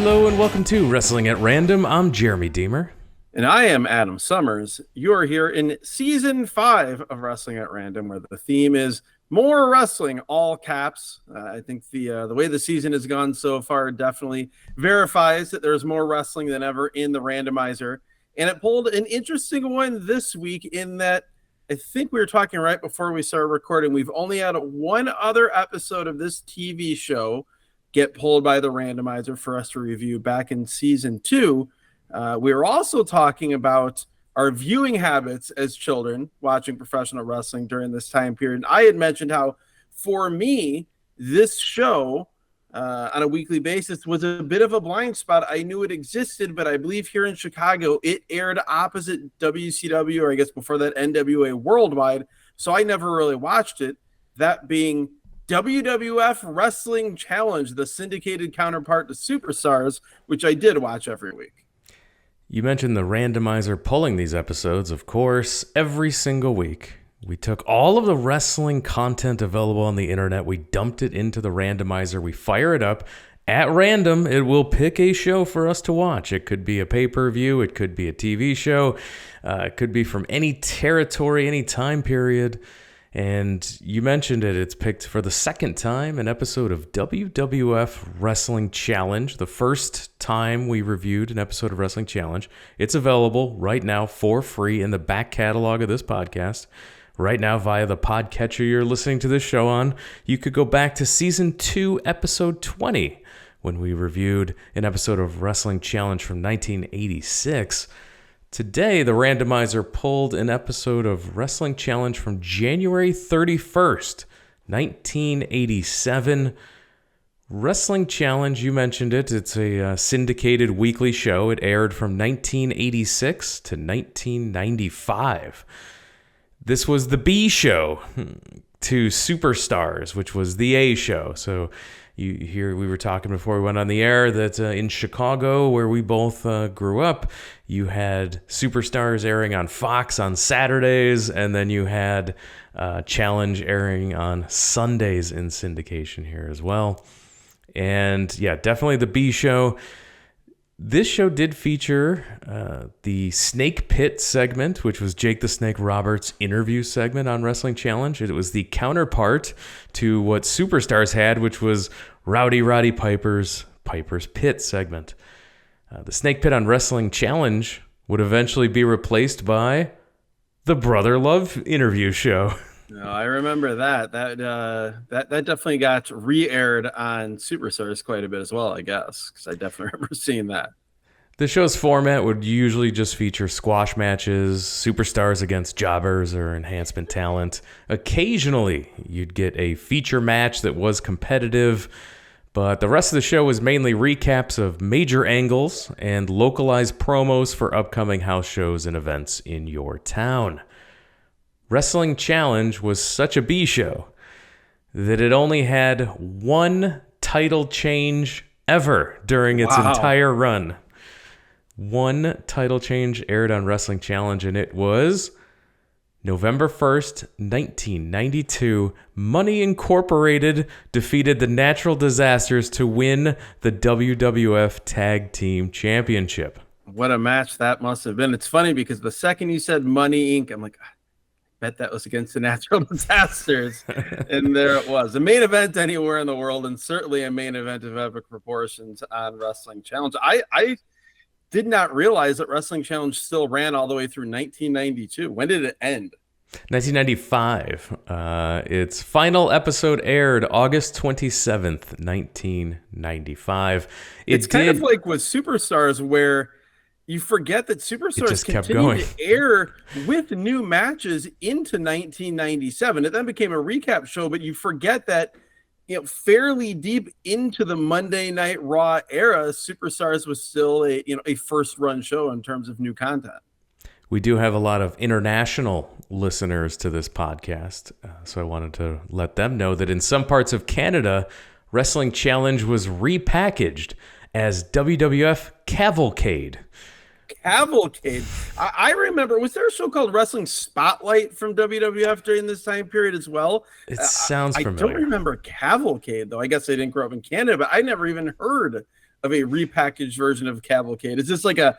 Hello and welcome to Wrestling at Random. I'm Jeremy Deemer. And I am Adam Summers. You are here in Season 5 of Wrestling at Random, where the theme is more wrestling, all caps. I think the way the season has gone so far definitely verifies that there's more wrestling than ever in the randomizer. And it pulled an interesting one this week in that I think we were talking right before we started recording. We've only had one other episode of this TV show get pulled by the randomizer for us to review back in Season 2. We were also talking about our viewing habits as children watching professional wrestling during this time period. And I had mentioned how, for me, this show on a weekly basis was a bit of a blind spot. I knew it existed, but I believe here in Chicago, it aired opposite WCW, or I guess before that NWA Worldwide. So I never really watched it. That being WWF Wrestling Challenge, the syndicated counterpart to Superstars, which I did watch every week. You mentioned the randomizer pulling these episodes. Of course, every single week, we took all of the wrestling content available on the internet, we dumped it into the randomizer, we fire it up. At random, it will pick a show for us to watch. It could be a pay-per-view, it could be a TV show, it could be from any territory, any time period. And you mentioned it, it's picked for the second time an episode of WWF Wrestling Challenge. The first time we reviewed an episode of Wrestling Challenge. It's available right now for free in the back catalog of this podcast. Right now via the podcatcher you're listening to this show on. You could go back to Season 2, Episode 20, when we reviewed an episode of Wrestling Challenge from 1986. Today, the randomizer pulled an episode of Wrestling Challenge from January 31st, 1987. Wrestling Challenge, you mentioned it. It's a syndicated weekly show. It aired from 1986 to 1995. This was the B show to Superstars, which was the A show. So you hear we were talking before we went on the air that in Chicago, where we both grew up, you had Superstars airing on Fox on Saturdays, and then you had Challenge airing on Sundays in syndication here as well. And yeah, definitely the B show. This show did feature the Snake Pit segment, which was Jake the Snake Roberts' interview segment on Wrestling Challenge. It was the counterpart to what Superstars had, which was Rowdy Roddy Piper's Pit segment. The Snake Pit on Wrestling Challenge would eventually be replaced by the Brother Love interview show. No, I remember that. That definitely got re-aired on Superstars quite a bit as well, I guess, because I definitely remember seeing that. The show's format would usually just feature squash matches, superstars against jobbers or enhancement talent. Occasionally, you'd get a feature match that was competitive, but the rest of the show was mainly recaps of major angles and localized promos for upcoming house shows and events in your town. Wrestling Challenge was such a B show that it only had one title change ever during its entire run. One title change aired on Wrestling Challenge, and it was November 1st, 1992. Money Incorporated defeated the Natural Disasters to win the WWF Tag Team Championship. What a match that must have been. It's funny because the second you said Money Inc., I'm like, bet that was against the Natural Disasters. And there it was. A main event anywhere in the world, and certainly a main event of epic proportions on Wrestling Challenge. I did not realize that Wrestling Challenge still ran all the way through 1992. When did it end? 1995. Its final episode aired August 27th, 1995. It's kind of like with Superstars, where you forget that Superstars continued to air with new matches into 1997. It then became a recap show, but you forget that, fairly deep into the Monday Night Raw era, Superstars was still a first run show in terms of new content. We do have a lot of international listeners to this podcast, so I wanted to let them know that in some parts of Canada, Wrestling Challenge was repackaged as WWF Cavalcade. Cavalcade. I remember, was there a show called Wrestling Spotlight from WWF during this time period as well? It sounds familiar. I don't remember Cavalcade, though. I guess I didn't grow up in Canada, but I never even heard of a repackaged version of Cavalcade? Is this like a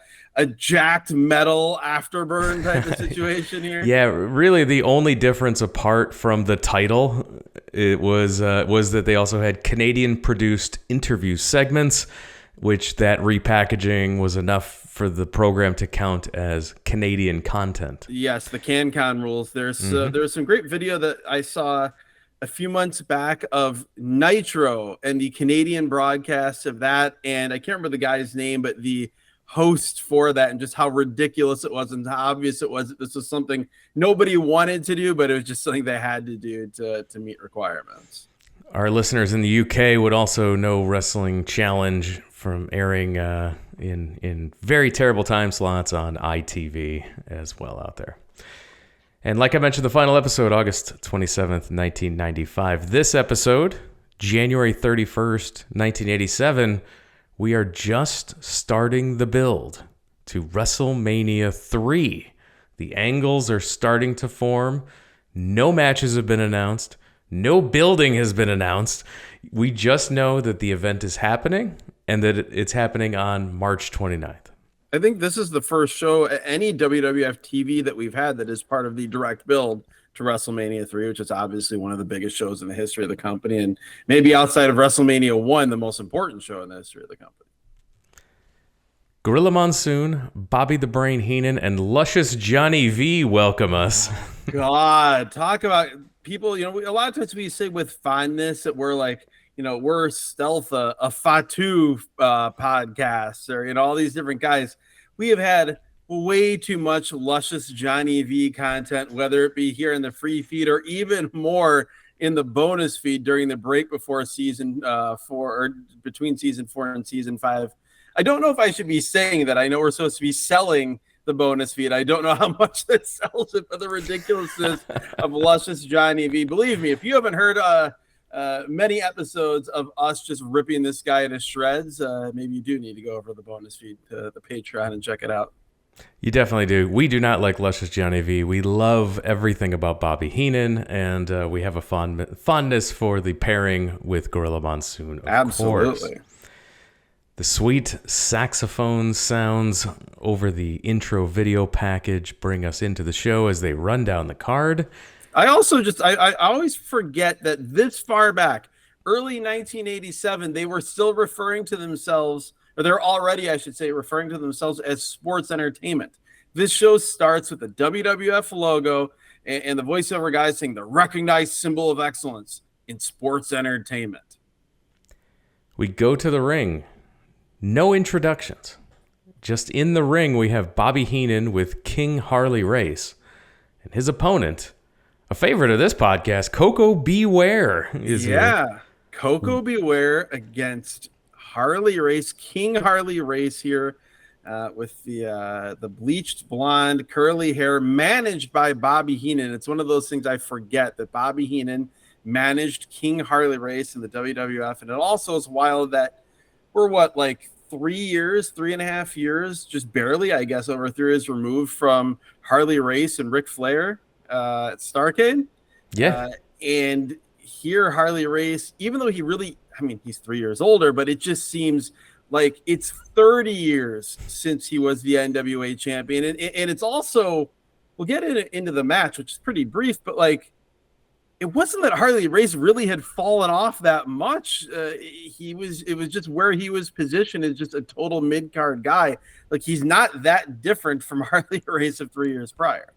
jacked metal afterburn type of situation here? Yeah, really the only difference apart from the title it was that they also had Canadian produced interview segments, which that repackaging was enough for the program to count as Canadian content. Yes, the CanCon rules. There's some great video that I saw a few months back of Nitro and the Canadian broadcast of that, and I can't remember the guy's name, but the host for that, and just how ridiculous it was and how obvious it was that this was something nobody wanted to do, but it was just something they had to do to meet requirements. Our listeners in the UK would also know Wrestling Challenge from airing in very terrible time slots on ITV as well out there. And like I mentioned, the final episode, August 27th, 1995. This episode, January 31st, 1987, we are just starting the build to WrestleMania 3. The angles are starting to form. No matches have been announced. No building has been announced. We just know that the event is happening and that it's happening on March 29th. I think this is the first show at any WWF TV that we've had that is part of the direct build to WrestleMania 3, which is obviously one of the biggest shows in the history of the company, and maybe outside of WrestleMania 1, the most important show in the history of the company. Gorilla Monsoon, Bobby the Brain Heenan, and luscious Johnny V welcome us. God, talk about people, a lot of times we say with fondness that we're like, we're Stealth, a Fatu podcast, or, all these different guys. We have had way too much luscious Johnny V content, whether it be here in the free feed or even more in the bonus feed during the break before season 4 or between season 4 and season 5. I don't know if I should be saying that. I know we're supposed to be selling the bonus feed. I don't know how much that sells it, but the ridiculousness of luscious Johnny V. Believe me, if you haven't heard many episodes of us just ripping this guy to shreds, maybe you do need to go over the bonus feed to the Patreon and check it out. You definitely do. We do not like luscious Johnny V. We love everything about Bobby Heenan, and we have a fondness for the pairing with Gorilla Monsoon, of Absolutely. course. The sweet saxophone sounds over the intro video package bring us into the show as they run down the card. I also I always forget that this far back, early 1987, they were still referring to themselves, or they're already, I should say, referring to themselves as sports entertainment. This show starts with the WWF logo and the voiceover guys saying the recognized symbol of excellence in sports entertainment. We go to the ring. No introductions. Just in the ring, we have Bobby Heenan with King Harley Race. And his opponent, a favorite of this podcast, Coco Ware, is here. Coco Ware against Harley Race, King Harley Race here with the bleached blonde curly hair managed by Bobby Heenan. It's one of those things I forget that Bobby Heenan managed King Harley Race in the WWF. And it also is wild that we're 3.5 years, just barely, I guess, over 3 years removed from Harley Race and Ric Flair at Starrcade. Yeah. And here Harley Race, even though he's 3 years older, but it just seems like it's 30 years since he was the NWA champion. And it's also, we'll get into the match, which is pretty brief, but it wasn't that Harley Race really had fallen off that much. It was just where he was positioned as just a total mid-card guy. He's not that different from Harley Race of 3 years prior.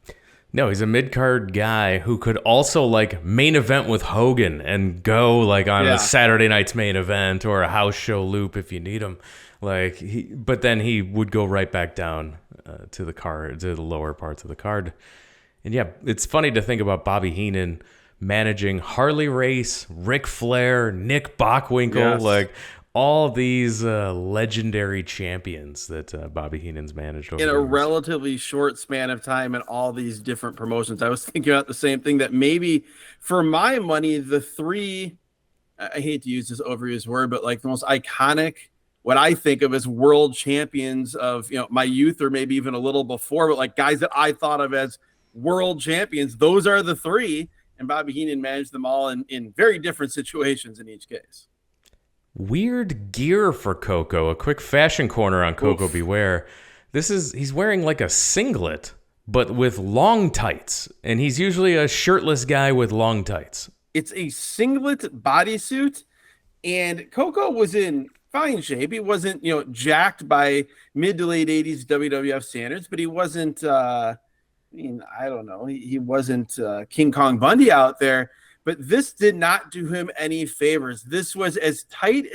No, he's a mid-card guy who could also main event with Hogan and go on a Saturday night's main event or a house show loop if you need him. But then he would go right back down to the lower parts of the card. And yeah, it's funny to think about Bobby Heenan managing Harley Race, Ric Flair, Nick Bockwinkel, all these legendary champions that Bobby Heenan's managed over in a years. Relatively short span of time in all these different promotions. I was thinking about the same thing, that maybe for my money, the three, I hate to use this overused word, but the most iconic, what I think of as world champions of my youth, or maybe even a little before, but guys that I thought of as world champions, those are the three. And Bobby Heenan managed them all in very different situations in each case. Weird gear for Coco. A quick fashion corner on Coco Beware. He's wearing like a singlet, but with long tights. And he's usually a shirtless guy with long tights. It's a singlet bodysuit, and Coco was in fine shape. He wasn't, jacked by mid to late 80s WWF standards, but he wasn't, I don't know. He wasn't King Kong Bundy out there. But this did not do him any favors. This was as tight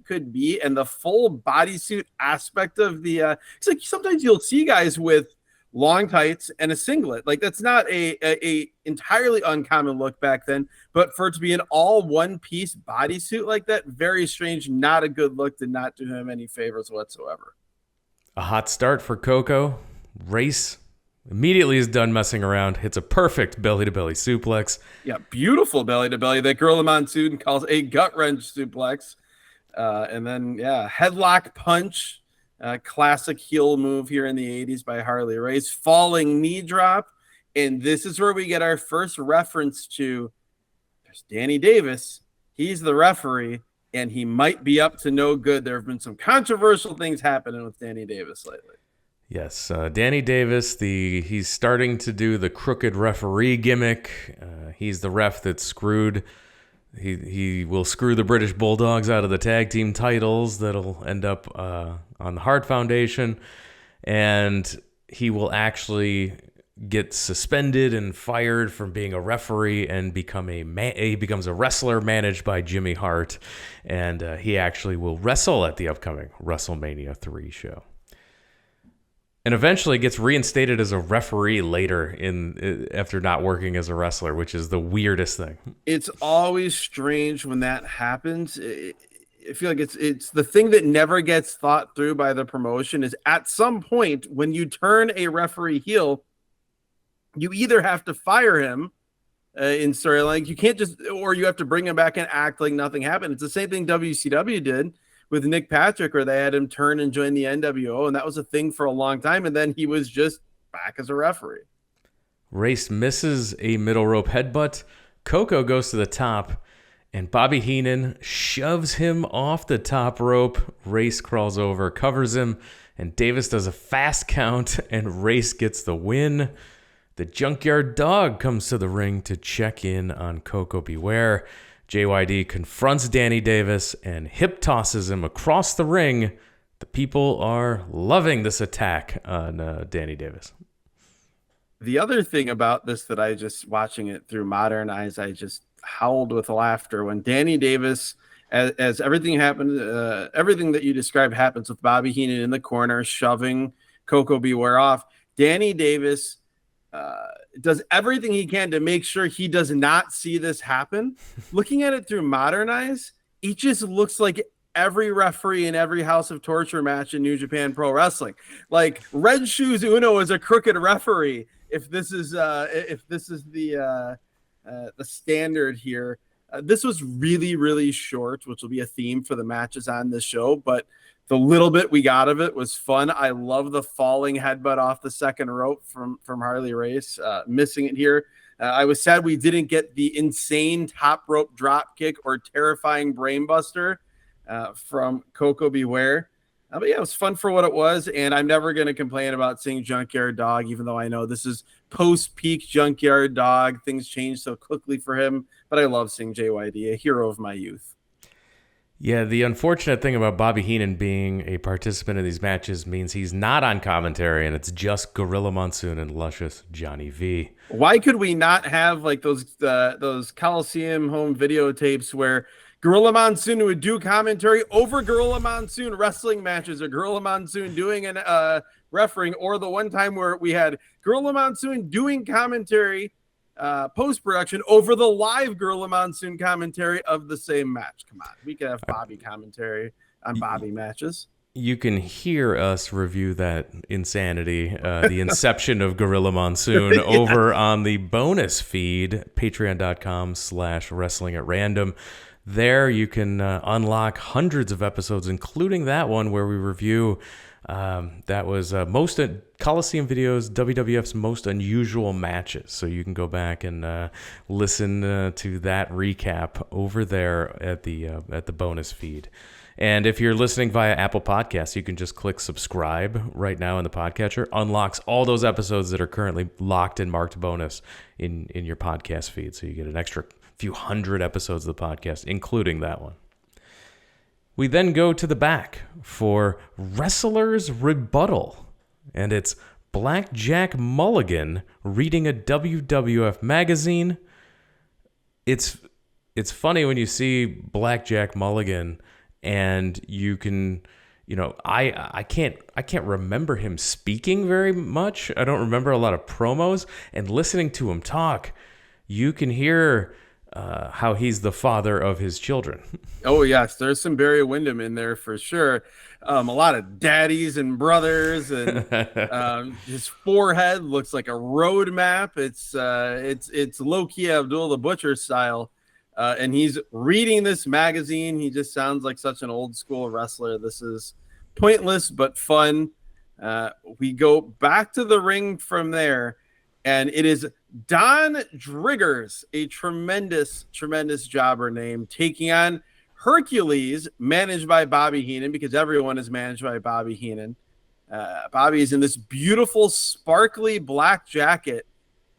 could be, and the full bodysuit aspect of the it's like sometimes you'll see guys with long tights and a singlet. Like that's not a entirely uncommon look back then, but for it to be an all one piece bodysuit like that, very strange, not a good look, did not do him any favors whatsoever. A hot start for Coco. Race immediately is done messing around, hits a perfect belly-to-belly suplex. Yeah, beautiful belly-to-belly that Gorilla Monsoon calls a gut-wrench suplex. And then, headlock punch, classic heel move here in the 80s by Harley Race, falling knee drop. And this is where we get our first reference to there's Danny Davis. He's the referee, and he might be up to no good. There have been some controversial things happening with Danny Davis lately. Yes, Danny Davis, he's starting to do the crooked referee gimmick. He's the ref that's screwed. He will screw the British Bulldogs out of the tag team titles that'll end up on the Hart Foundation. And he will actually get suspended and fired from being a referee and he becomes a wrestler managed by Jimmy Hart. And he actually will wrestle at the upcoming WrestleMania 3 show. And eventually gets reinstated as a referee later after not working as a wrestler, which is the weirdest thing. It's always strange when that happens. I feel like it's the thing that never gets thought through by the promotion is at some point when you turn a referee heel, you either have to fire him in storyline. You can't or you have to bring him back and act like nothing happened. It's the same thing WCW did with Nick Patrick, where they had him turn and join the NWO, and that was a thing for a long time, and then he was just back as a referee. Race misses a middle rope headbutt. Coco goes to the top, and Bobby Heenan shoves him off the top rope. Race crawls over, covers him, and Davis does a fast count, and Race gets the win. The Junkyard Dog comes to the ring to check in on Coco Beware. JYD confronts Danny Davis and hip tosses him across the ring. The people are loving this attack on Danny Davis. The other thing about this that I just watching it through modern eyes, I just howled with laughter when Danny Davis, as everything happened, everything that you described happens with Bobby Heenan in the corner, shoving Coco Beware off. Danny Davis does everything he can to make sure he does not see this happen. Looking at it through modern eyes, it just looks like every referee in every House of Torture match in New Japan Pro Wrestling. Like Red Shoes Uno is a crooked referee. If this is the standard here, this was really, really short, which will be a theme for the matches on this show. But the little bit we got of it was fun. I love the falling headbutt off the second rope from Harley Race. Missing it here. I was sad we didn't get the insane top rope drop kick or terrifying brainbuster from Coco Beware. But yeah, it was fun for what it was, and I'm never going to complain about seeing Junkyard Dog, even though I know this is post-peak Junkyard Dog. Things change so quickly for him, but I love seeing JYD, a hero of my youth. Yeah, the unfortunate thing about Bobby Heenan being a participant in these matches means he's not on commentary, and it's just Gorilla Monsoon and luscious Johnny V. Why could we not have like those Coliseum home videotapes where Gorilla Monsoon would do commentary over Gorilla Monsoon wrestling matches, or Gorilla Monsoon doing an refereeing, or the one time where we had Gorilla Monsoon doing commentary post-production over the live Gorilla Monsoon commentary of the same match. Come on, we could have Bobby commentary on Bobby matches. You can hear us review that insanity, the inception of Gorilla Monsoon, over on the bonus feed, patreon.com/wrestling at random. There you can unlock hundreds of episodes, including that one where we review That was most Coliseum Videos, WWF's most unusual matches. So you can go back and listen to that recap over there at the bonus feed. And if you're listening via Apple Podcasts, you can just click subscribe right now in the podcatcher. Unlocks all those episodes that are currently locked and marked bonus in your podcast feed. So you get an extra few hundred episodes of the podcast, including that one. We then go to the back for Wrestler's Rebuttal. And it's Blackjack Mulligan reading a WWF magazine. It's funny when you see Blackjack Mulligan and you can, I can't remember him speaking very much. I don't remember a lot of promos. And listening to him talk, you can hear how he's the father of his children. Oh, yes. There's some Barry Windham in there for sure. A lot of daddies and brothers, and his forehead looks like a road map. It's low-key Abdul the Butcher style. And he's reading this magazine. He just sounds like such an old school wrestler. This is pointless but fun. We go back to the ring from there, and it is Don Driggers, a tremendous jobber name, taking on Hercules, managed by Bobby Heenan, because everyone is managed by Bobby Heenan. Bobby is in this beautiful, sparkly black jacket.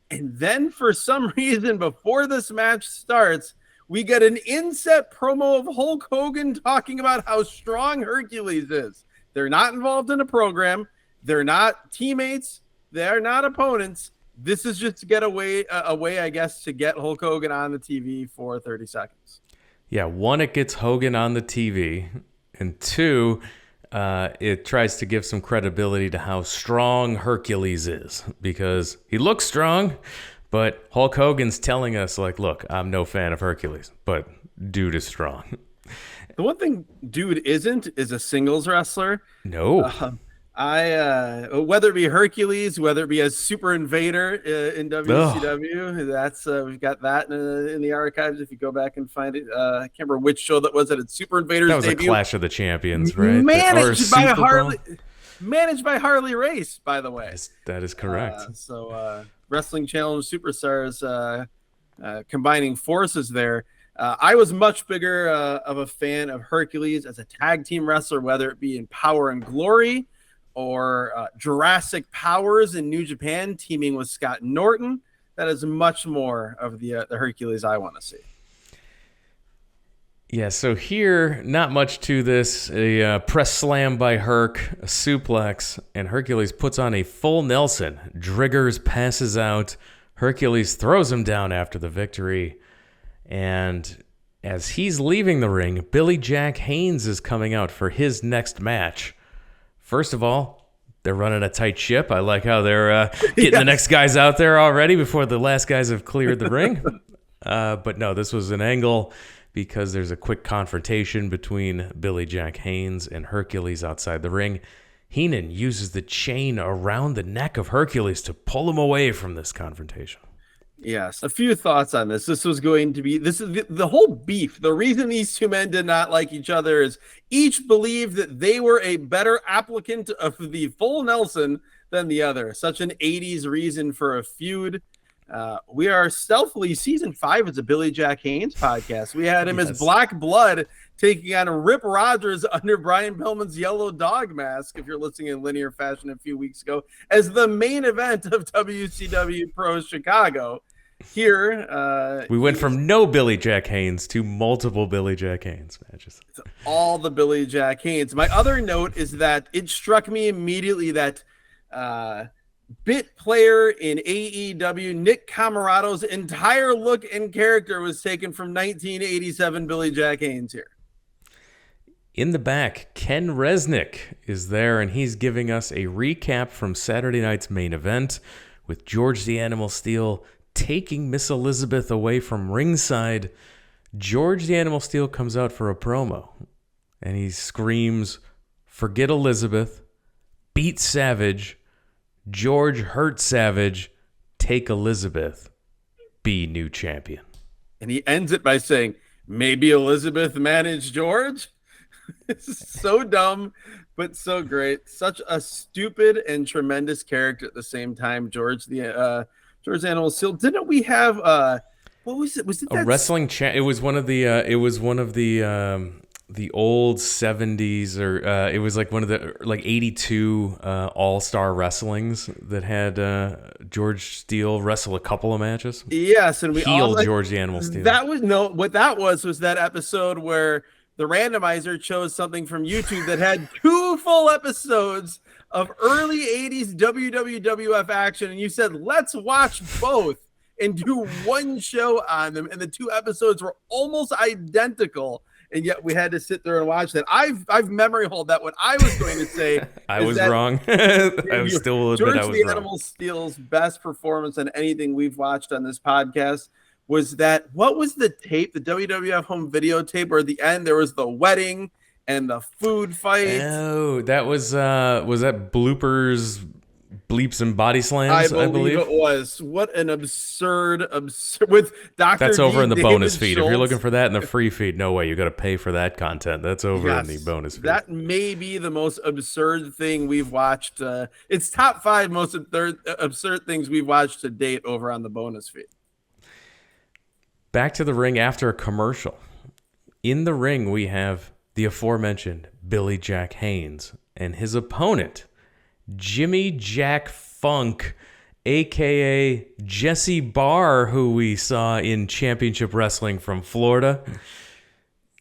And then for some reason, before this match starts, we get an inset promo of Hulk Hogan talking about how strong Hercules is. They're not involved in a program. They're not teammates. They're not opponents. This is just to get a way, I guess, to get Hulk Hogan on the TV for 30 seconds. Yeah, one, it gets Hogan on the TV, and two, it tries to give some credibility to how strong Hercules is, because he looks strong, but Hulk Hogan's telling us, like, look, I'm no fan of Hercules, but dude is strong. The one thing dude isn't is a singles wrestler. No. Whether it be Hercules, whether it be a Super Invader in WCW, that's we've got that in the archives. If you go back and find it, I can't remember which show that was. It's Super Invader's That was debut. a Clash of the Champions, right? Managed by Harley Race, by the way. That is correct. Wrestling Challenge Superstars combining forces there. I was much bigger of a fan of Hercules as a tag team wrestler, whether it be in Power and Glory or Jurassic Powers in New Japan, teaming with Scott Norton. That is much more of the Hercules I want to see. Yeah, so here, not much to this. A press slam by Herc, a suplex, and Hercules puts on a full Nelson. Driggers passes out. Hercules throws him down after the victory. And as he's leaving the ring, Billy Jack Haynes is coming out for his next match. First of all, they're running a tight ship. I like how they're getting the next guys out there already before the last guys have cleared the ring. But no, this was an angle because there's a quick confrontation between Billy Jack Haynes and Hercules outside the ring. Heenan uses the chain around the neck of Hercules to pull him away from this confrontation. Yes, a few thoughts on this. This is the whole beef. The reason these two men did not like each other is each believed that they were a better applicant of the full Nelson than the other. Such an 80s reason for a feud. We are stealthily, season 5 is a Billy Jack Haynes podcast. We had him as Black Blood taking on Rip Rogers under Brian Pillman's yellow dog mask, if you're listening in linear fashion a few weeks ago, as the main event of WCW Pro Chicago. Here, we went from no Billy Jack Haynes to multiple Billy Jack Haynes matches. All the Billy Jack Haynes. My other note is that it struck me immediately that bit player in AEW, Nick Camarado's entire look and character was taken from 1987 Billy Jack Haynes here. In the back, Ken Resnick is there, and he's giving us a recap from Saturday night's main event with George the Animal Steel taking Miss Elizabeth away from ringside. George the Animal Steel comes out for a promo, and he screams, "Forget Elizabeth, beat Savage, George hurt Savage, take Elizabeth, be new champion." And he ends it by saying, "Maybe Elizabeth managed George." This is so dumb. but so great. Such a stupid and tremendous character at the same time. George the Animal Steel. Didn't we have what was it? Was it A that wrestling it was one of the old 70s, or it was like one of the like 82 all-star wrestlings that had George Steele wrestle a couple of matches. Yes, and we Heel all George the Animal Steel. that was no what that was that episode where the randomizer chose something from YouTube that had 2 full episodes of early 80s WWF action, and you said, let's watch both and do one show on them. And the 2 episodes were almost identical. And yet we had to sit there and watch that. I've memory hold that. What I was going to say, I was wrong. I was still admit George I was the wrong. Animal Steel's best performance on anything we've watched on this podcast was that. What was the tape? The WWF home video tape, where at the end there was the wedding and the food fight. Oh, that was that bloopers, bleeps, and body slams? I believe it was. What an absurd with Dr. That's over in the David bonus feed. Schultz. If you're looking for that in the free feed, no way. You got to pay for that content. That's over in the bonus feed. That may be the most absurd thing we've watched. It's top 5 most absurd things we've watched to date over on the bonus feed. Back to the ring after a commercial. In the ring, we have the aforementioned Billy Jack Haynes and his opponent, Jimmy Jack Funk, a.k.a. Jesse Barr, who we saw in Championship Wrestling from Florida.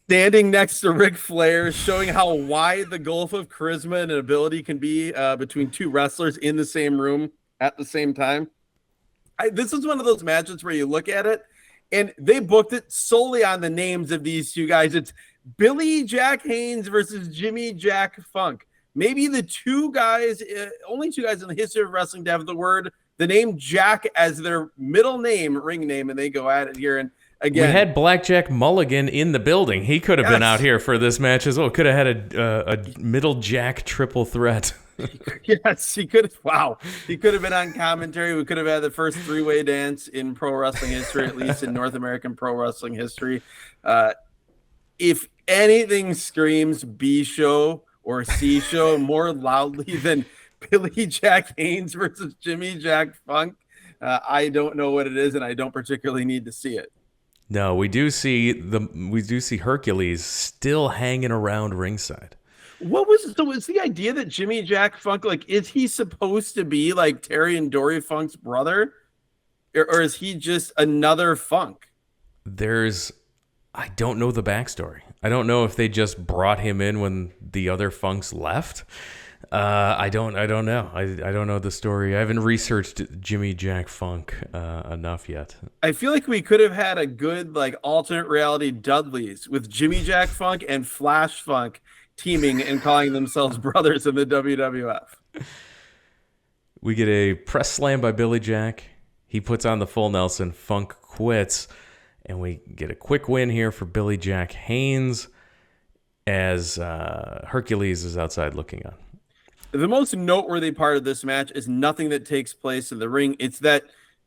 Standing next to Ric Flair, showing how wide the gulf of charisma and ability can be between 2 wrestlers in the same room at the same time. This is one of those matches where you look at it, and they booked it solely on the names of these 2 guys. It's Billy Jack Haynes versus Jimmy Jack Funk. Maybe the 2 guys, only 2 guys in the history of wrestling to have the name Jack as their middle name, ring name, and they go at it here. And again, we had Blackjack Mulligan in the building. He could have been out here for this match as well. Could have had a middle Jack triple threat. Yes, he could. Wow, he could have been on commentary. We could have had the first 3-way dance in pro wrestling history, at least in North American pro wrestling history. If anything screams B show or C show more loudly than Billy Jack Haynes versus Jimmy Jack Funk, I don't know what it is, and I don't particularly need to see it. No, we do see Hercules still hanging around ringside. Was the idea that Jimmy Jack Funk, like, is he supposed to be like Terry and Dory Funk's brother, or is he just another Funk? I don't know the backstory. I don't know if they just brought him in when the other Funks left. I don't know. I don't know the story. I haven't researched Jimmy Jack Funk enough yet. I feel like we could have had a good like alternate reality Dudleys with Jimmy Jack Funk and Flash Funk teaming and calling themselves brothers in the WWF. We get a press slam by Billy Jack. He puts on the full Nelson. Funk quits. And we get a quick win here for Billy Jack Haynes as Hercules is outside looking on. The most noteworthy part of this match is nothing that takes place in the ring. It's that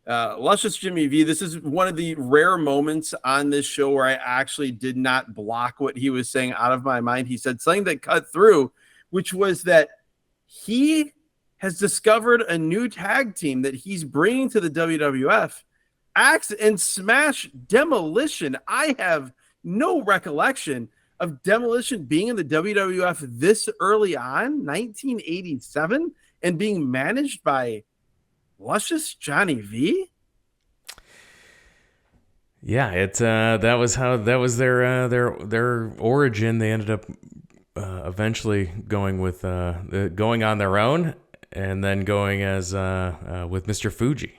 Luscious Jimmy V, this is one of the rare moments on this show where I actually did not block what he was saying out of my mind. He said something that cut through, which was that he has discovered a new tag team that he's bringing to the WWF, Axe and Smash Demolition. I have no recollection of Demolition being in the WWF this early on, 1987, and being managed by Luscious Johnny V. Yeah, that was their origin. They ended up eventually going with going on their own, and then going as with Mr. Fuji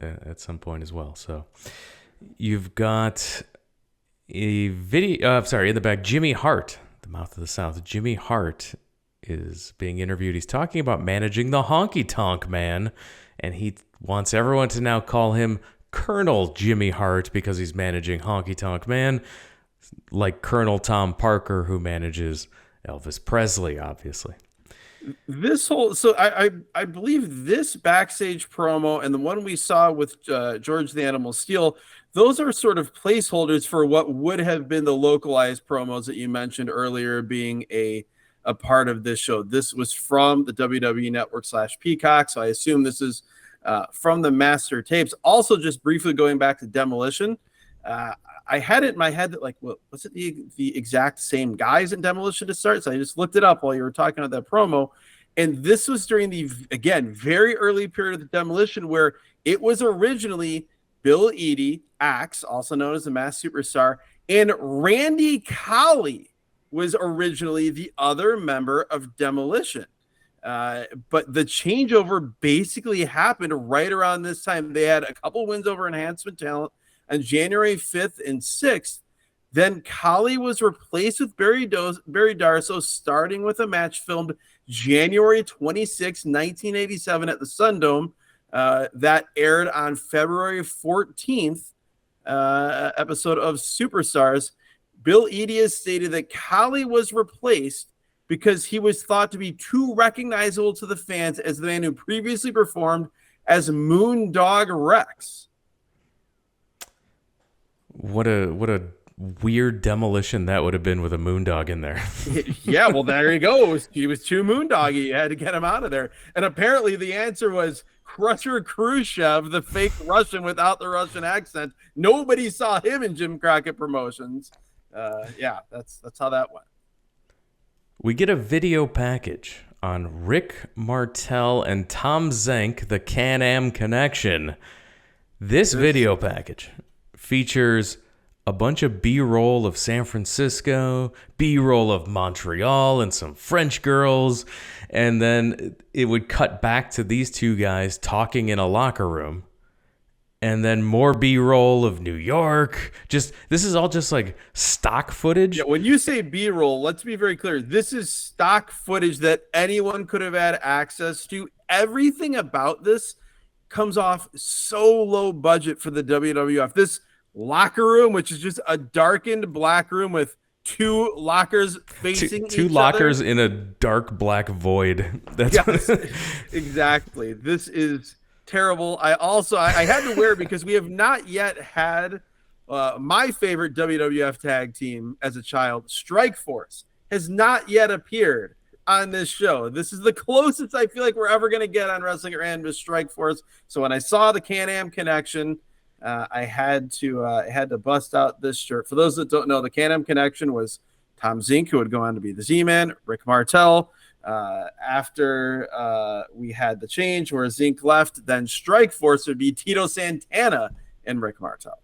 at some point as well. So you've got a video. In the back, Jimmy Hart, the mouth of the South. Jimmy Hart is being interviewed. He's talking about managing the Honky Tonk Man, and he wants everyone to now call him Colonel Jimmy Hart because he's managing Honky Tonk Man, like Colonel Tom Parker, who manages Elvis Presley, obviously. I believe this backstage promo and the one we saw with George the Animal Steel, those are sort of placeholders for what would have been the localized promos that you mentioned earlier, being a a part of this show. This was from the WWE Network / Peacock, so I assume this is from the master tapes. Also, just briefly going back to Demolition, I had it in my head that, like, well, was it the exact same guys in Demolition to start? So I just looked it up while you were talking about that promo. And this was during the, again, very early period of the Demolition, where it was originally Bill Eadie, Axe, also known as the Masked Superstar, and Randy Colley was originally the other member of Demolition. But the changeover basically happened right around this time. They had a couple wins over Enhancement Talent on January 5th and 6th. Then Colley was replaced with Barry Darsow, starting with a match filmed January 26, 1987 at the Sundome. That aired on February 14th episode of Superstars. Bill Eadie has stated that Colley was replaced because he was thought to be too recognizable to the fans as the man who previously performed as Moondog Rex. What a weird demolition that would have been with a Moondog in there. Yeah, well, there you go. He was too Moondoggy. You had to get him out of there. And apparently the answer was Crusher Khrushchev, the fake Russian without the Russian accent. Nobody saw him in Jim Crockett Promotions. Yeah, that's how that went. We get a video package on Rick Martell and Tom Zenk, the Can-Am Connection. This video package features a bunch of B-roll of San Francisco, B-roll of Montreal, and some French girls. And then it would cut back to these two guys talking in a locker room. And then more B-roll of New York. This is all just like stock footage. Yeah, when you say B-roll, let's be very clear. This is stock footage that anyone could have had access to. Everything about this comes off so low budget for the WWF. This locker room, which is just a darkened black room with two lockers facing two each lockers other. in a dark black void. That's yes, exactly. This is terrible. I had to wear it because we have not yet had my favorite WWF tag team as a child, Strike Force, has not yet appeared on this show. This is the closest I feel like we're ever going to get on Wrestling at Random with Strike Force. So when I saw the Can-Am Connection, I had to bust out this shirt. For those that don't know, the Can-Am Connection was Tom Zenk, who would go on to be the Z-Man, Rick Martell. After we had the change where Zenk left, then Strike Force would be Tito Santana and Rick Martell.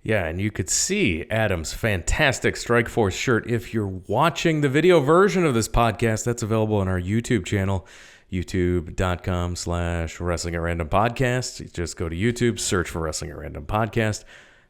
Yeah, and you could see Adam's fantastic Strike Force shirt if you're watching the video version of this podcast. That's available on our YouTube channel, youtube.com/Wrestling at Random Podcast. You just go to YouTube, search for Wrestling at Random Podcast.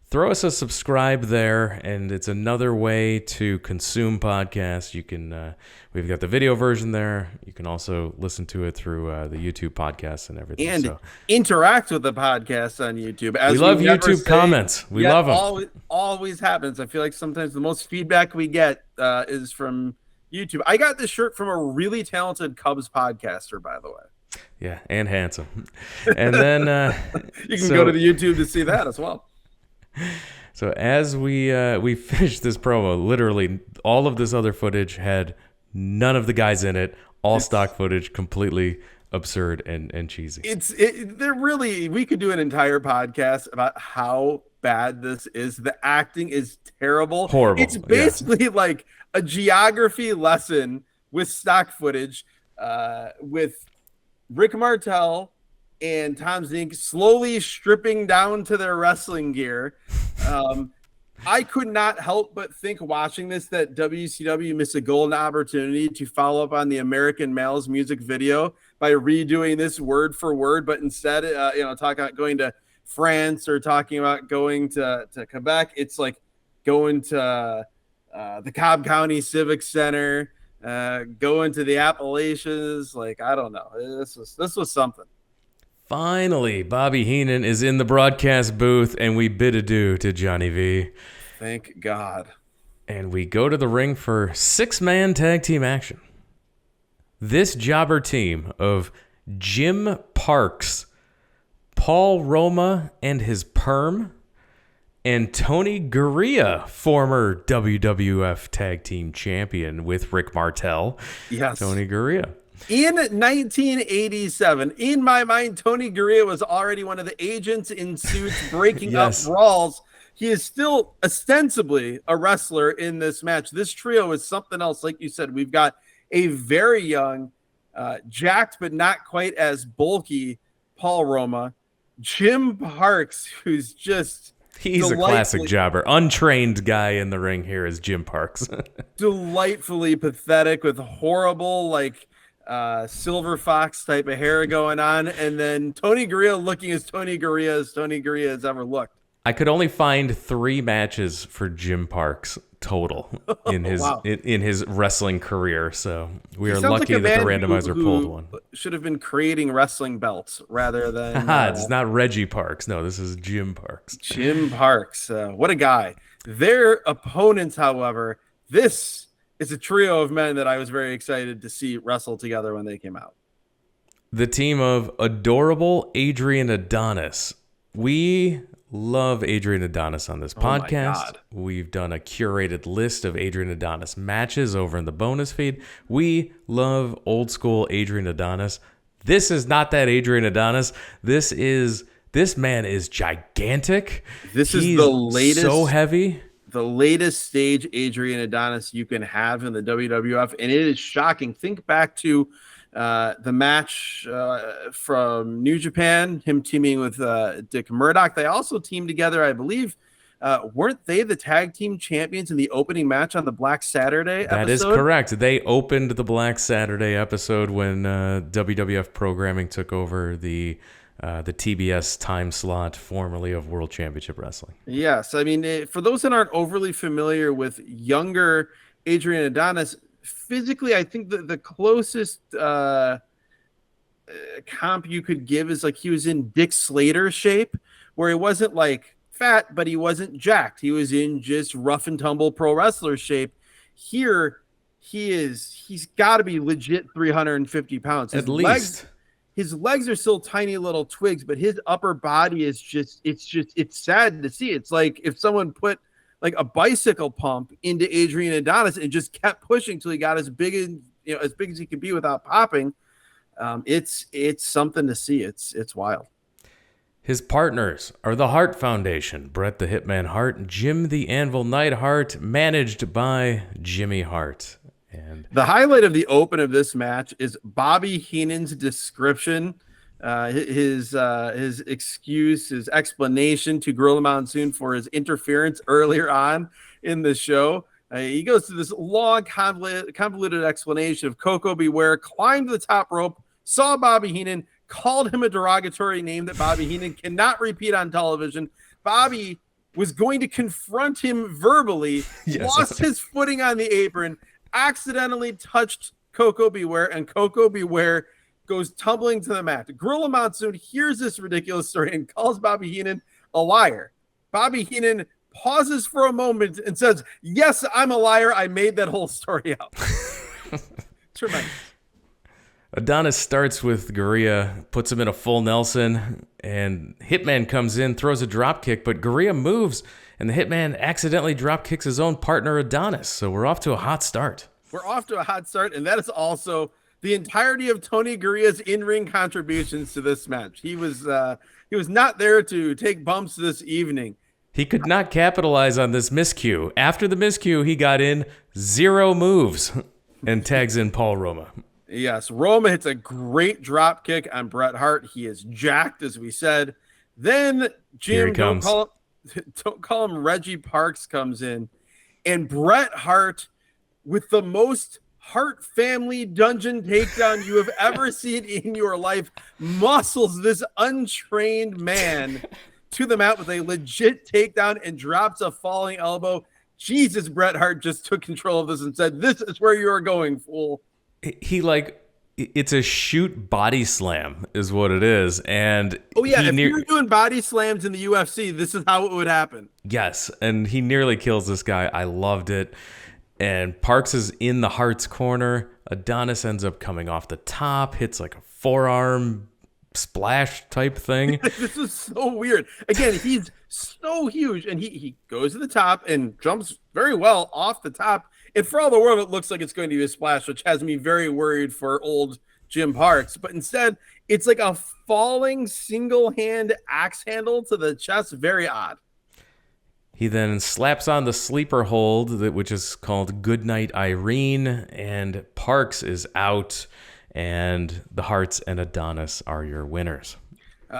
Throw us a subscribe there, and it's another way to consume podcasts. You can, we've got the video version there. You can also listen to it through the YouTube podcasts and everything. And interact with the podcast on YouTube. As we love YouTube comments. We love them. Always happens. I feel like sometimes the most feedback we get is from YouTube. I got this shirt from a really talented Cubs podcaster, by the way. Yeah, and handsome. And then you can go to the YouTube to see that as well. So as we finished this promo, literally all of this other footage had none of the guys in it, all stock footage, completely absurd and cheesy. They're really, we could do an entire podcast about how bad this is. The acting is terrible. Horrible. It's basically like a geography lesson with stock footage, with Rick Martell and Tom Zenk slowly stripping down to their wrestling gear. I could not help but think watching this that WCW missed a golden opportunity to follow up on the American Males music video by redoing this word for word, but instead, talking about going to France or talking about going to Quebec. It's like going to the Cobb County Civic Center, going to the Appalachians. Like, I don't know. This was something. Finally, Bobby Heenan is in the broadcast booth, and we bid adieu to Johnny V. Thank God. And we go to the ring for 6-man tag team action. This jobber team of Jim Parks, Paul Roma and his perm, and Tony Gurria, former WWF Tag Team Champion with Rick Martell. Yes. Tony Gurria. In 1987, in my mind, Tony Gurria was already one of the agents in suits breaking up brawls. He is still ostensibly a wrestler in this match. This trio is something else. Like you said, we've got a very young, jacked but not quite as bulky Paul Roma, Jim Parks, who's just... He's a classic jobber. Untrained guy in the ring here is Jim Parks. Delightfully pathetic with horrible, Silver Fox type of hair going on. And then Tony Gurria looking as Tony Gurria has ever looked. I could only find 3 matches for Jim Parks total in his in his wrestling career. So we are lucky that the randomizer pulled one. Should have been creating wrestling belts rather than. It's not Reggie Parks. No, this is Jim Parks. Jim Parks. What a guy. Their opponents, however, this is a trio of men that I was very excited to see wrestle together when they came out. The team of adorable Adrian Adonis. We love Adrian Adonis on this podcast. We've done a curated list of Adrian Adonis matches over in the bonus feed. We love old school Adrian Adonis. This is not that Adrian Adonis. This man is gigantic. This is the latest, so heavy. The latest stage Adrian Adonis you can have in the WWF, and it is shocking. Think back to the match from New Japan, him teaming with Dick Murdoch. They also teamed together, I believe. Weren't they the tag team champions in the opening match on the Black Saturday episode? That is correct. They opened the Black Saturday episode when WWF programming took over the TBS time slot, formerly of World Championship Wrestling. Yes. I mean, for those that aren't overly familiar with younger Adrian Adonis, physically, I think the closest comp you could give is he was in Dick Slater shape, where he wasn't fat, but he wasn't jacked. He was in just rough and tumble pro wrestler shape. Here, he's got to be legit 350 pounds. At least. His legs are still tiny little twigs, but his upper body is it's sad to see. It's like if someone put a bicycle pump into Adrian Adonis and just kept pushing till he got as big as he could be without popping. It's something to see. It's wild. His partners are the Hart Foundation, Bret the Hitman Hart, Jim the Anvil Knight Hart, managed by Jimmy Hart. And the highlight of the open of this match is Bobby Heenan's description, his excuse, his explanation to Gorilla Monsoon for his interference earlier on in the show. He goes through this long, convoluted explanation of Coco Beware, climbed the top rope, saw Bobby Heenan, called him a derogatory name that Bobby Heenan cannot repeat on television. Bobby was going to confront him verbally, lost his footing on the apron, accidentally touched Coco Beware, and Coco Beware goes tumbling to the mat. Gorilla Monsoon hears this ridiculous story and calls Bobby Heenan a liar. Bobby Heenan pauses for a moment and says, "Yes, I'm a liar. I made that whole story up." Tremendous. Adonis starts with Gurria, puts him in a full Nelson, and Hitman comes in, throws a drop kick, but Gurria moves, and the Hitman accidentally drop kicks his own partner Adonis. So we're off to a hot start. And that is also the entirety of Tony Gurria's in-ring contributions to this match. He was not there to take bumps this evening. He could not capitalize on this miscue. After the miscue, he got in 0 moves and tags in Paul Roma. Yes, Roma hits a great drop kick on Bret Hart. He is jacked, as we said. Then Jim, don't call him Reggie Parks, comes in, and Bret Hart, with the most Hart family dungeon takedown you have ever seen in your life, muscles this untrained man to the mat with a legit takedown and drops a falling elbow. Jesus, Bret Hart just took control of this and said, "This is where you are going, fool." It's a shoot body slam is what it is. And if you were doing body slams in the UFC, this is how it would happen. Yes, and he nearly kills this guy. I loved it. And Parks is in the Hart's corner. Adonis ends up coming off the top, hits a forearm splash type thing. This is so weird. Again, he's so huge, and he goes to the top and jumps very well off the top. And for all the world, it looks like it's going to be a splash, which has me very worried for old Jim Parks. But instead, it's like a falling single-hand axe handle to the chest. Very odd. He then slaps on the sleeper hold, which is called Goodnight Irene, and Parks is out, and the Harts and Adonis are your winners.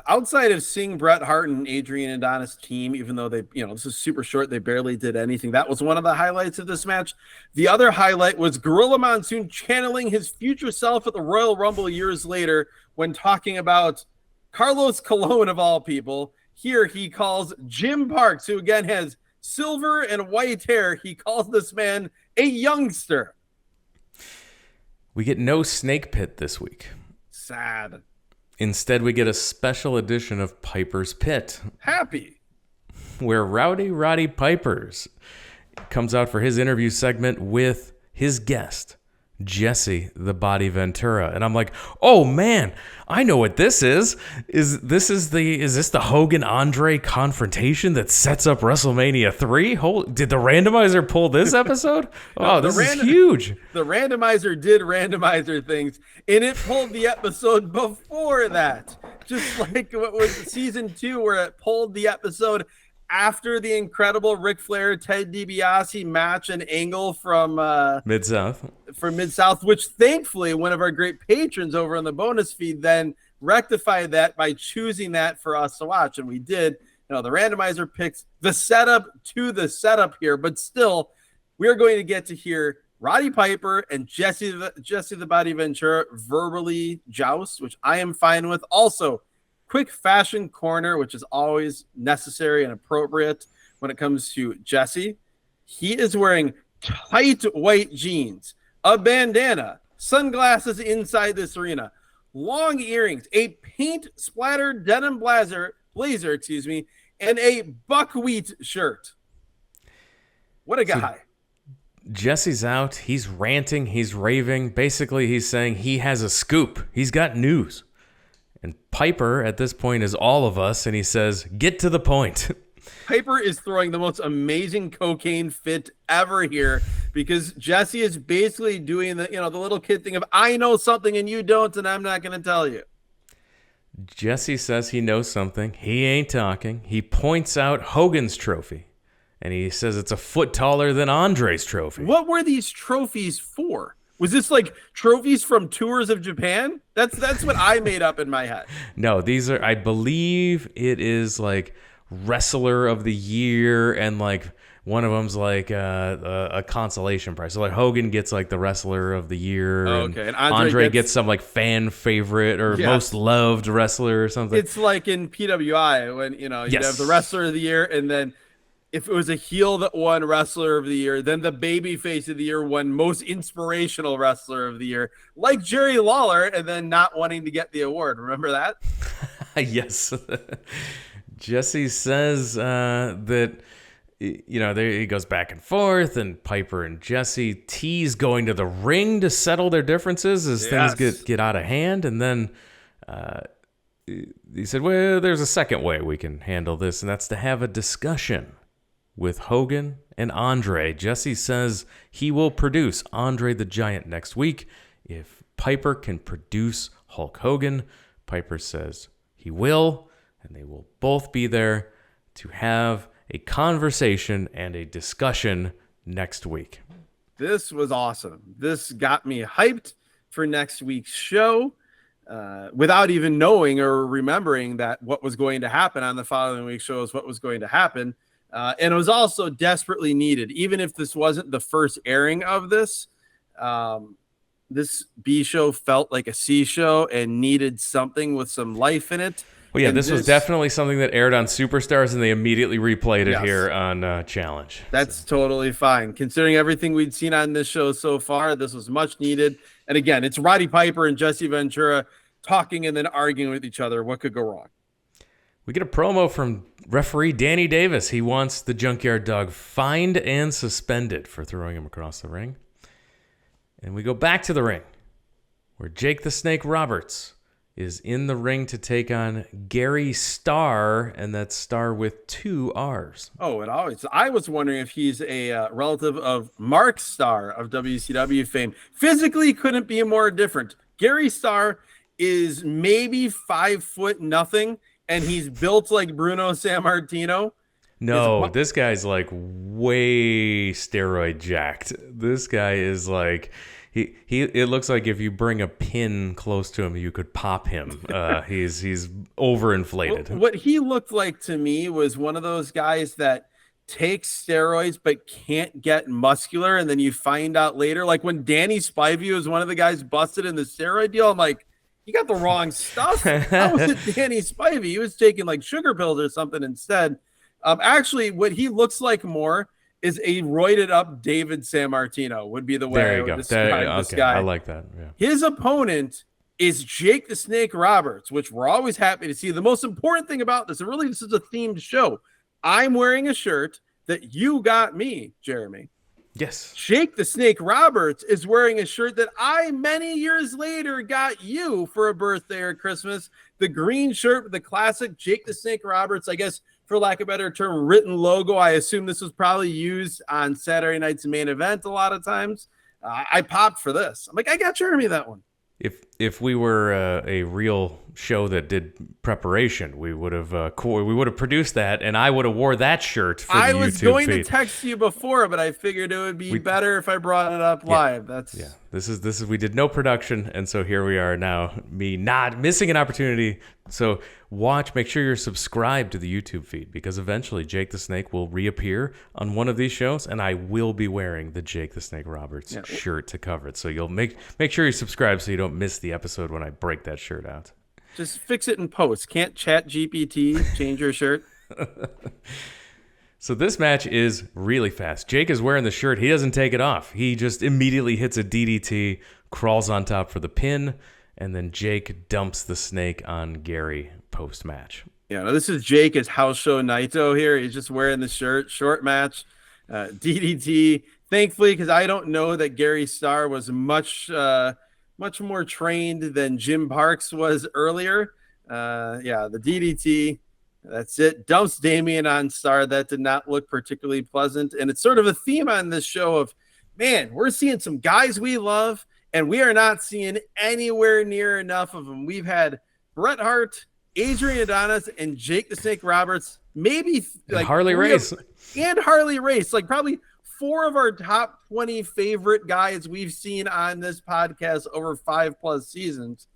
Outside of seeing Bret Hart and Adrian Adonis team, even though this is super short, they barely did anything. That was one of the highlights of this match. The other highlight was Gorilla Monsoon channeling his future self at the Royal Rumble years later when talking about Carlos Colon, of all people. Here he calls Jim Parks, who again has silver and white hair. He calls this man a youngster. We get no Snake Pit this week. Sad. Instead, we get a special edition of Piper's Pit. Happy. Where Rowdy Roddy Pipers comes out for his interview segment with his guest, Jesse the Body Ventura. And I'm like, oh man, I know what this is. Is this the Hogan Andre confrontation that sets up WrestleMania 3? Did the randomizer pull this episode? Oh, this is huge. The randomizer did randomizer things, and it pulled the episode before that. Just like what was season 2, where it pulled the episode after the incredible Ric Flair Ted DiBiase match and angle from Mid-South, which thankfully one of our great patrons over on the bonus feed then rectified that by choosing that for us to watch, and we did. The randomizer picks the setup to the setup here, but still, we are going to get to hear Roddy Piper and Jesse the Body Ventura verbally joust, which I am fine with. Also, quick fashion corner, which is always necessary and appropriate when it comes to Jesse. He is wearing tight white jeans, a bandana, sunglasses inside this arena, long earrings, a paint splattered denim blazer, and a buckwheat shirt. What a guy. Jesse's out. He's ranting. He's raving. Basically, he's saying he has a scoop. He's got news. And Piper, at this point, is all of us, and he says, get to the point. Piper is throwing the most amazing cocaine fit ever here, because Jesse is basically doing the little kid thing of, I know something and you don't, and I'm not going to tell you. Jesse says he knows something. He ain't talking. He points out Hogan's trophy, and he says it's a foot taller than Andre's trophy. What were these trophies for? Was this like trophies from tours of Japan? That's what I made up in my head. No, these are, I believe it is like Wrestler of the Year, and like one of them's like a consolation prize. So like Hogan gets like the Wrestler of the Year, and Andre gets some like fan favorite or most loved wrestler or something. It's like in PWI when you have the Wrestler of the Year, and then if it was a heel that won Wrestler of the Year, then the baby face of the year won Most Inspirational Wrestler of the Year, like Jerry Lawler, and then not wanting to get the award. Remember that? Yes. Jesse says that, there he goes back and forth, and Piper and Jesse tease going to the ring to settle their differences as things get out of hand. And then he said, well, there's a second way we can handle this, and that's to have a discussion with Hogan and Andre. Jesse says he will produce Andre the Giant next week if Piper can produce Hulk Hogan. Piper says he will, and they will both be there to have a conversation and a discussion next week. This was awesome. This got me hyped for next week's show without even knowing or remembering that what was going to happen on the following week's show is what was going to happen. And it was also desperately needed. Even if this wasn't the first airing of this, this B show felt like a C show and needed something with some life in it. Well, yeah, this was definitely something that aired on Superstars, and they immediately replayed it here on Challenge. That's totally fine. Considering everything we'd seen on this show so far, this was much needed. And again, it's Roddy Piper and Jesse Ventura talking and then arguing with each other. What could go wrong? We get a promo from referee Danny Davis. He wants the Junkyard Dog fined and suspended for throwing him across the ring. And we go back to the ring, where Jake the Snake Roberts is in the ring to take on Gary Starr, and that's Starr with 2 R's. Oh, it always. I was wondering if he's a relative of Mark Starr of WCW fame. Physically, couldn't be more different. Gary Starr is maybe 5 foot nothing, and he's built like Bruno Sammartino. No, this guy's like way steroid jacked. This guy is like he. It looks like if you bring a pin close to him, you could pop him. He's overinflated. What he looked like to me was one of those guys that takes steroids but can't get muscular, and then you find out later, like when Danny Spivey was one of the guys busted in the steroid deal. I'm like, you got the wrong stuff. How was it Danny Spivey? He was taking like sugar pills or something instead. Actually, what he looks like more is a roided up David Sammartino would be the way I would describe this guy. I like that. Yeah. His opponent is Jake the Snake Roberts, which we're always happy to see. The most important thing about this, and really this is a themed show, I'm wearing a shirt that you got me, Jeremy. Yes. Jake the Snake Roberts is wearing a shirt that I, many years later, got you for a birthday or Christmas. The green shirt with the classic Jake the Snake Roberts, I guess, for lack of a better term, written logo. I assume this was probably used on Saturday night's main event a lot of times. I popped for this. I'm like, I got Jeremy that one. If we were a real show that did preparation, we would have produced that, and I would have wore that shirt for the YouTube feed. I was going to text you before, but I figured it would be better if I brought it up live. This is we did no production, and so here we are now. Me not missing an opportunity. So make sure you're subscribed to the YouTube feed, because eventually Jake the Snake will reappear on one of these shows, and I will be wearing the Jake the Snake Roberts shirt to cover it. So you'll make sure you subscribe so you don't miss the episode when I break that shirt out. Just fix it in post. Can't Chat GPT change your shirt? So this match is really fast. Jake is wearing the shirt. He doesn't take it off. He just immediately hits a DDT, crawls on top for the pin, and then Jake dumps the snake on Gary post-match. Yeah, no, this is Jake as House Show Naito here. He's just wearing the shirt. Short match. DDT. Thankfully, because I don't know that Gary Starr was much more trained than Jim Parks was earlier. The DDT. That's it. Dumps Damien on Starr. That did not look particularly pleasant. And it's sort of a theme on this show of, man, we're seeing some guys we love, and we are not seeing anywhere near enough of them. We've had Bret Hart, Adrian Adonis, and Jake the Snake Roberts, maybe like Harley Race. And Harley Race. Like probably 4 of our top 20 favorite guys we've seen on this podcast over 5+ seasons.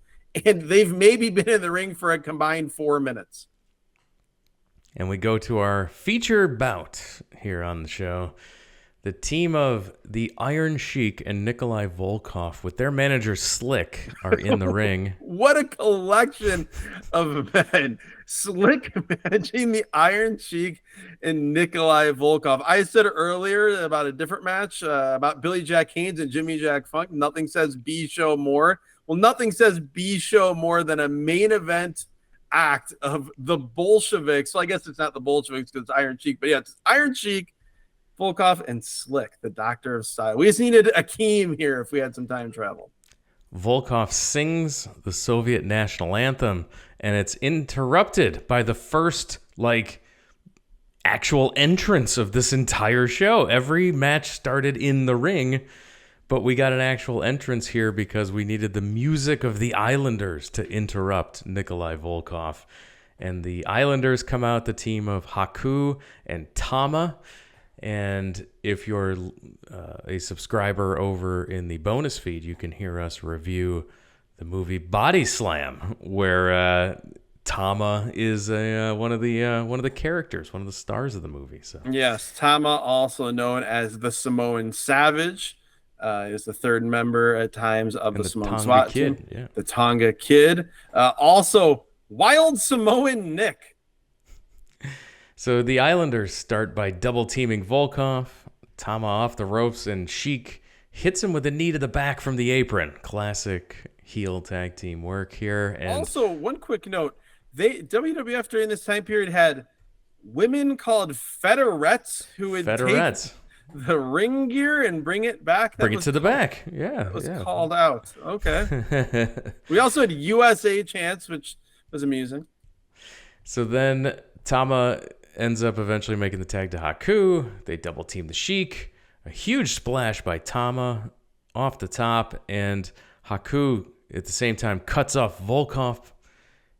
And they've maybe been in the ring for a combined 4 minutes. And we go to our feature bout here on the show. The team of the Iron Sheik and Nikolai Volkov with their manager Slick are in the ring. What a collection of men. Slick managing the Iron Sheik and Nikolai Volkov. I said earlier about a different match about Billy Jack Haynes and Jimmy Jack Funk. Nothing says B show more. Well, nothing says B show more than a main event act of the Bolsheviks. So I guess it's not the Bolsheviks because it's Iron Sheik, but yeah, it's Iron Sheik, Volkov, and Slick, the Doctor of Style. We just needed Akeem here if we had some time travel. Volkov sings the Soviet national anthem, and it's interrupted by the first, actual entrance of this entire show. Every match started in the ring, but we got an actual entrance here because we needed the music of the Islanders to interrupt Nikolai Volkov. And the Islanders come out, the team of Haku and Tama. And if you're a subscriber over in the bonus feed, you can hear us review the movie Body Slam, where Tama is one of the characters, one of the stars of the movie. So yes, Tama, also known as the Samoan Savage, is the third member at times of the Samoan SWAT team. Yeah. The Tonga Kid, also Wild Samoan Nick. So the Islanders start by double teaming Volkov, Tama off the ropes, and Sheik hits him with a knee to the back from the apron. Classic heel tag team work here. And also, one quick note: WWF during this time period had women called fedorettes who would the ring gear and bring it back. Bring it to the back. Yeah. That was yeah. called out. Okay. We also had USA chants, which was amusing. So then Tama ends up eventually making the tag to Haku. They double team the Sheik. A huge splash by Tama off the top, and Haku at the same time cuts off Volkov,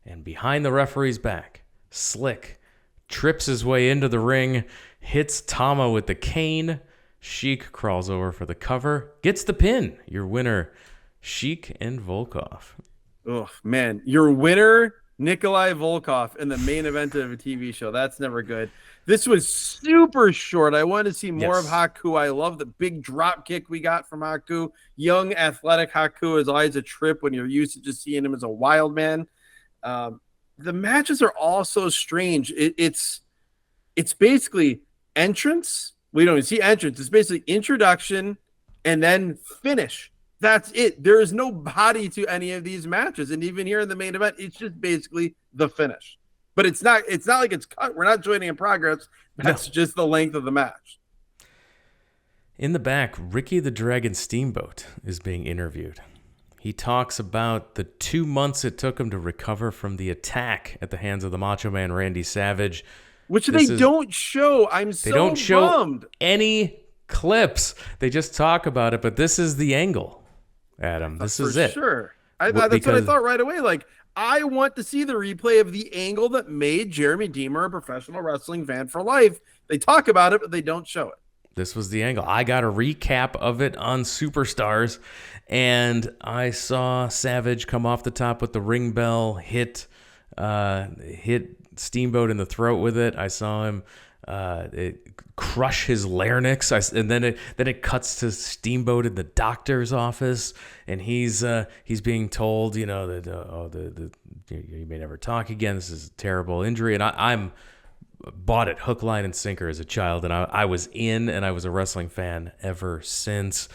and behind the referee's back, Slick trips his way into the ring, hits Tama with the cane. Sheik crawls over for the cover, gets the pin. Your winner, Sheik and Volkov. Oh, man. Your winner, Nikolai Volkov, in the main event of a TV show. That's never good. This was super short. I wanted to see more of Haku. I love the big drop kick we got from Haku. Young, athletic Haku is always a trip when you're used to just seeing him as a wild man. The matches are all so strange. It's basically entrance. We don't even see entrance. It's basically introduction and then finish. That's it. There is no body to any of these matches. And even here in the main event, it's just basically the finish. But it's not like it's cut. We're not joining in progress. That's just the length of the match. In the back, Ricky the Dragon Steamboat is being interviewed. He talks about the 2 months it took him to recover from the attack at the hands of the Macho Man Randy Savage. Which they don't show. They don't show bummed. Any clips. They just talk about it, but this is the angle, Adam. This is it. Sure. That's what I thought right away. Like, I want to see the replay of the angle that made Jeremy Deemer a professional wrestling fan for life. They talk about it, but they don't show it. This was the angle. I got a recap of it on Superstars, and I saw Savage come off the top with the ring bell, hit Steamboat in the throat with it. I saw him crush his larynx, and then it cuts to Steamboat in the doctor's office, and he's being told, that you may never talk again. This is a terrible injury, and I'm bought it hook, line, and sinker as a child, and I was in, and I was a wrestling fan ever since.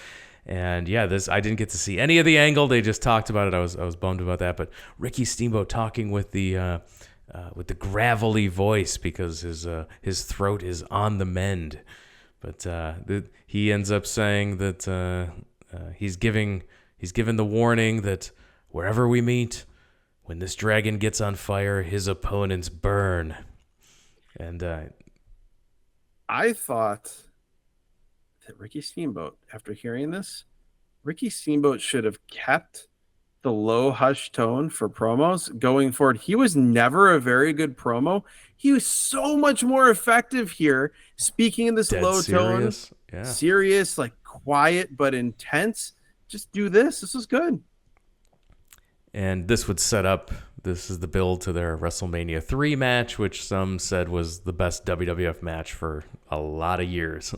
And yeah, I didn't get to see any of the angle. They just talked about it. I was bummed about that. But Ricky Steamboat talking with the gravelly voice because his throat is on the mend. But he ends up saying that he's given the warning that wherever we meet, when this dragon gets on fire, his opponents burn. And I thought that Ricky Steamboat, after hearing this, Ricky Steamboat should have kept the low hush tone for promos going forward. He was never a very good promo. He was so much more effective here, speaking in this low tone, serious, like quiet but intense. Just do this. This is good. And this would set up. This is the build to their WrestleMania 3 match, which some said was the best WWF match for a lot of years.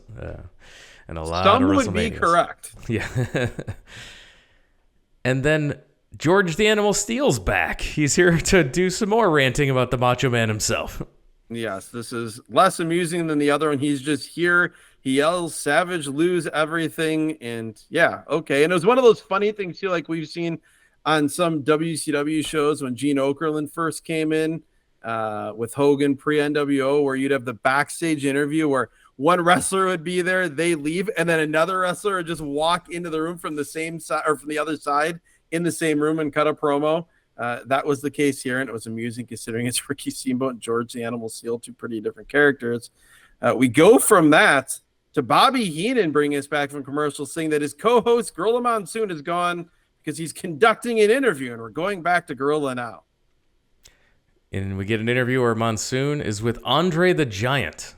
And a lot of WrestleManias. Some would be correct. Yeah. And then George the Animal Steel's back. He's here to do some more ranting about the Macho Man himself. Yes, this is less amusing than the other one. He's just here. He yells, "Savage, lose everything." And yeah, okay. And it was one of those funny things too, like we've seen on some WCW shows when Gene Okerlund first came in with Hogan pre-NWO, where you'd have the backstage interview where one wrestler would be there, they leave, and then another wrestler would just walk into the room from the same side or from the other side in the same room and cut a promo. That was the case here, and it was amusing considering it's Ricky Steamboat and George the Animal Steel, two pretty different characters. We go from that to Bobby Heenan bringing us back from commercials, saying that his co-host Gorilla Monsoon is gone because he's conducting an interview, and we're going back to Gorilla now. And we get an interview where Monsoon is with Andre the Giant.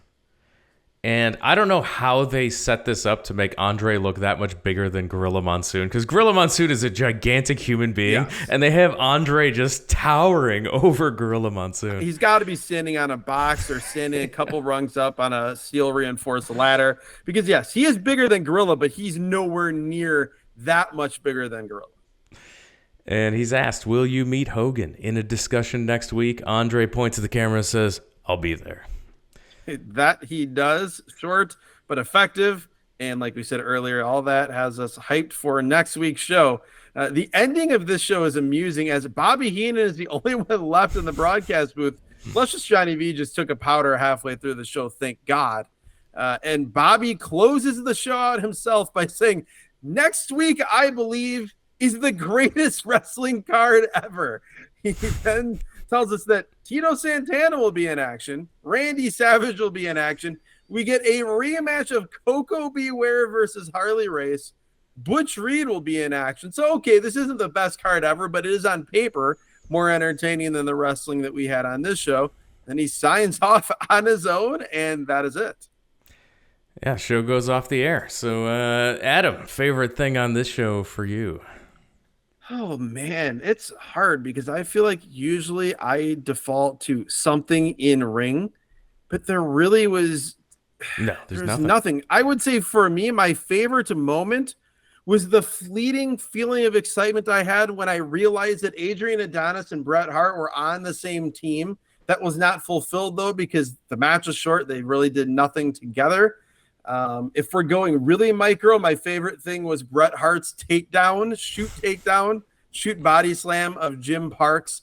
And I don't know how they set this up to make Andre look that much bigger than Gorilla Monsoon, because Gorilla Monsoon is a gigantic human being, and they have Andre just towering over Gorilla Monsoon. He's got to be standing on a box or standing a couple rungs up on a steel reinforced ladder, because yes, he is bigger than Gorilla, but he's nowhere near that much bigger than Gorilla. And he's asked, will you meet Hogan in a discussion next week? Andre points at the camera and says, I'll be there. That he does, short but effective. And like we said earlier, all that has us hyped for next week's show. The ending of this show is amusing, as Bobby Heenan is the only one left in the broadcast booth. Luscious Johnny V just took a powder halfway through the show, thank God. And Bobby closes the show out himself by saying, next week, I believe, is the greatest wrestling card ever. He then tells us that Tito Santana will be in action. Randy Savage will be in action. We get a rematch of Coco Beware versus Harley Race. Butch Reed will be in action. So, okay, this isn't the best card ever, but it is on paper more entertaining than the wrestling that we had on this show. Then he signs off on his own, and that is it. Yeah, show goes off the air. So, Adam, favorite thing on this show for you? Oh, man, it's hard because I feel like usually I default to something in ring, but there really was there's nothing. I would say for me, my favorite moment was the fleeting feeling of excitement I had when I realized that Adrian Adonis and Bret Hart were on the same team. That was not fulfilled, though, because the match was short. They really did nothing together. If we're going really micro, my favorite thing was Bret Hart's takedown, shoot body slam of Jim Parks.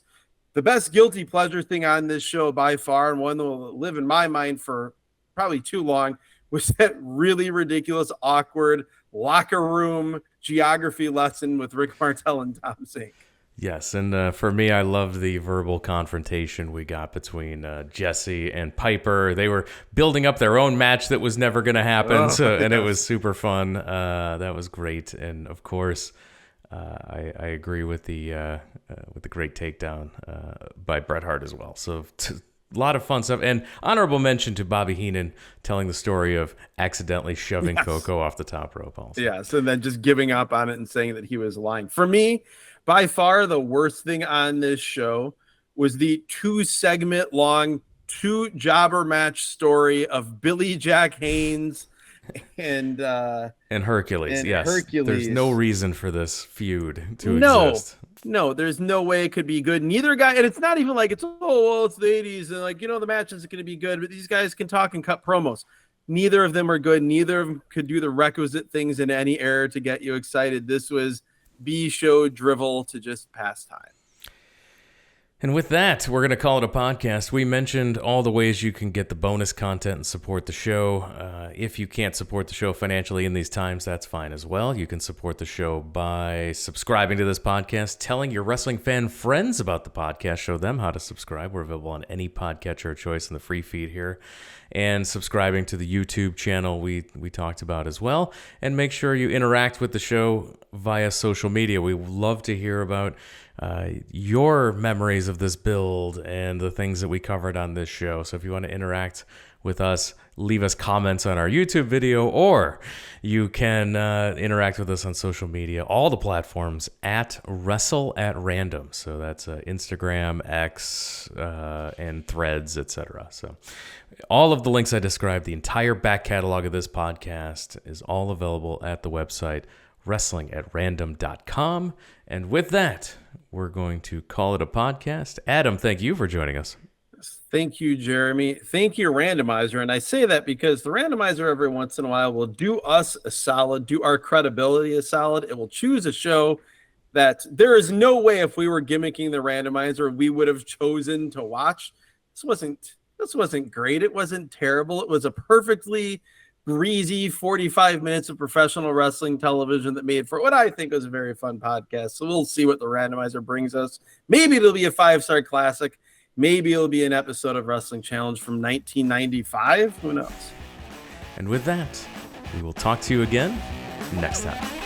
The best guilty pleasure thing on this show by far, and one that will live in my mind for probably too long, was that really ridiculous, awkward locker room geography lesson with Rick Martell and Tom Zink. Yes, and for me, I loved the verbal confrontation we got between Jesse and Piper. They were building up their own match that was never going to happen, and it was super fun. That was great, and of course, I agree with the great takedown by Bret Hart as well. So a lot of fun stuff, and honorable mention to Bobby Heenan telling the story of accidentally shoving Coco off the top rope. Also. Yes, and then just giving up on it and saying that he was lying. For me, by far the worst thing on this show was the 2-segment long 2 jobber match story of Billy Jack Haynes and Hercules. and yes, Hercules. There's no reason for this feud to exist. No, there's no way it could be good. Neither guy, and it's not even like it's, it's the 80s and like, the match isn't going to be good, but these guys can talk and cut promos. Neither of them are good. Neither of them could do the requisite things in any era to get you excited. This was B-show drivel to just pass time. And with that, we're going to call it a podcast. We mentioned all the ways you can get the bonus content and support the show. If you can't support the show financially in these times, that's fine as well. You can support the show by subscribing to this podcast, telling your wrestling fan friends about the podcast, show them how to subscribe. We're available on any podcatcher of choice in the free feed here. And subscribing to the YouTube channel we talked about as well. And make sure you interact with the show via social media. We love to hear about your memories of this build and the things that we covered on this show. So if you want to interact with us, leave us comments on our YouTube video, or you can interact with us on social media, all the platforms at Wrestle at Random. So that's Instagram, X, and Threads, etc. So all of the links I described, the entire back catalog of this podcast is all available at the website wrestlingatrandom.com. And with that, we're going to call it a podcast. Adam, thank you for joining us. Thank you, Jeremy. Thank you, Randomizer. And I say that because the Randomizer every once in a while will do us a solid, do our credibility a solid. It will choose a show that there is no way if we were gimmicking the Randomizer, we would have chosen to watch. This wasn't great. It wasn't terrible. It was a perfectly breezy 45 minutes of professional wrestling television that made for what I think was a very fun podcast. So we'll see what the Randomizer brings us. Maybe it'll be a 5-star classic. Maybe it'll be an episode of Wrestling Challenge from 1995. Who knows? And with that, we will talk to you again next time.